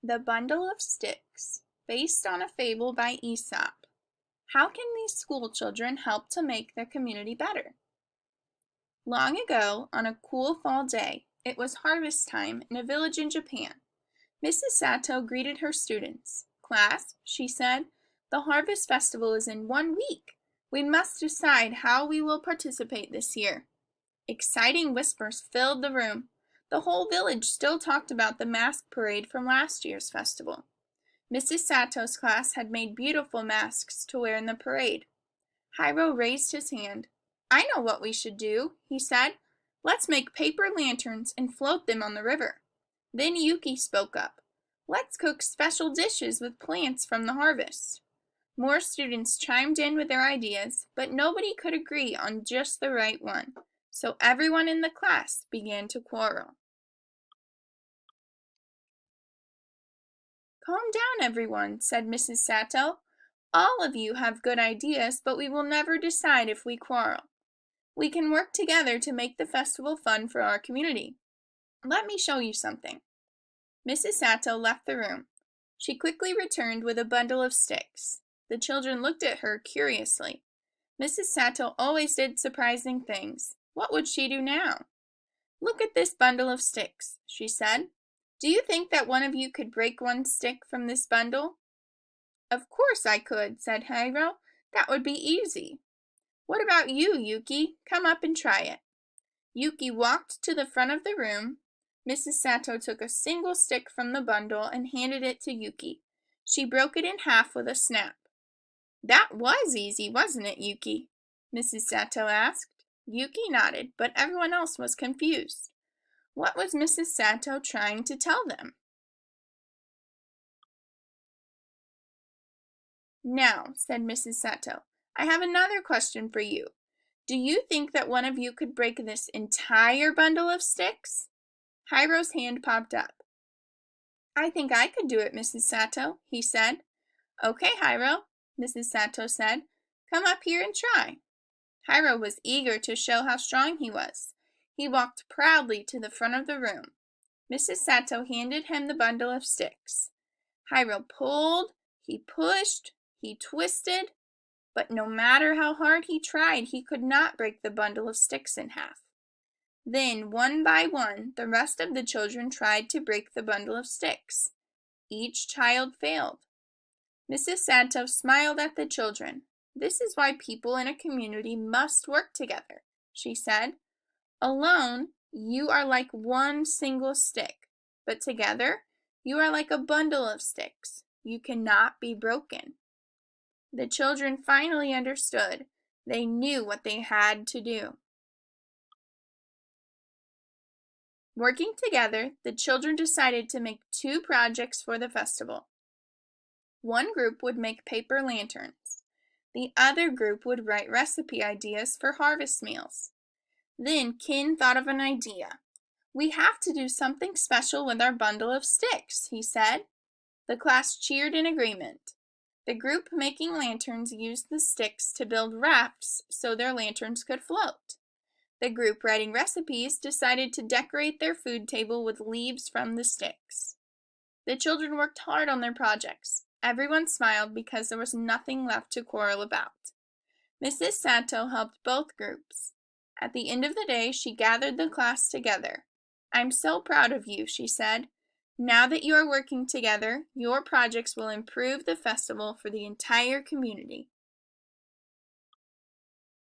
The Bundle of Sticks, based on a fable by Aesop. How can these school children help to make their community better? Long ago, on a cool fall day, it was harvest time in a village in Japan. Mrs. Sato greeted her students. "Class," she said, "the harvest festival is in 1 week. We must decide how we will participate this year." Exciting whispers filled the room. The whole village still talked about the mask parade from last year's festival. Mrs. Sato's class had made beautiful masks to wear in the parade. Hiro raised his hand. "I know what we should do," he said. "Let's make paper lanterns and float them on the river." Then Yuki spoke up. "Let's cook special dishes with plants from the harvest." More students chimed in with their ideas, but nobody could agree on just the right one. So everyone in the class began to quarrel. "Calm down, everyone," said Mrs. Sato. "All of you have good ideas, but we will never decide if we quarrel. We can work together to make the festival fun for our community. Let me show you something." Mrs. Sato left the room. She quickly returned with a bundle of sticks. The children looked at her curiously. Mrs. Sato always did surprising things. What would she do now? "Look at this bundle of sticks," she said. "Do you think that one of you could break one stick from this bundle?" "Of course I could," said Hiro. "That would be easy." "What about you, Yuki? Come up and try it." Yuki walked to the front of the room. Mrs. Sato took a single stick from the bundle and handed it to Yuki. She broke it in half with a snap. "That was easy, wasn't it, Yuki?" Mrs. Sato asked. Yuki nodded, but everyone else was confused. What was Mrs. Sato trying to tell them? "Now," said Mrs. Sato, "I have another question for you. Do you think that one of you could break this entire bundle of sticks?" Hiro's hand popped up. "I think I could do it, Mrs. Sato," he said. "Okay, Hiro," Mrs. Sato said. "Come up here and try." Hiro was eager to show how strong he was. He walked proudly to the front of the room. Mrs. Sato handed him the bundle of sticks. Hiro pulled, he pushed, he twisted, but no matter how hard he tried, he could not break the bundle of sticks in half. Then, one by one, the rest of the children tried to break the bundle of sticks. Each child failed. Mrs. Sato smiled at the children. "This is why people in a community must work together," she said. "Alone, you are like one single stick, but together, you are like a bundle of sticks. You cannot be broken." The children finally understood. They knew what they had to do. Working together, the children decided to make 2 projects for the festival. One group would make paper lanterns. The other group would write recipe ideas for harvest meals. Then Kin thought of an idea. "We have to do something special with our bundle of sticks," he said. The class cheered in agreement. The group making lanterns used the sticks to build rafts so their lanterns could float. The group writing recipes decided to decorate their food table with leaves from the sticks. The children worked hard on their projects. Everyone smiled because there was nothing left to quarrel about. Mrs. Sato helped both groups. At the end of the day, she gathered the class together. "I'm so proud of you," she said. "Now that you are working together, your projects will improve the festival for the entire community."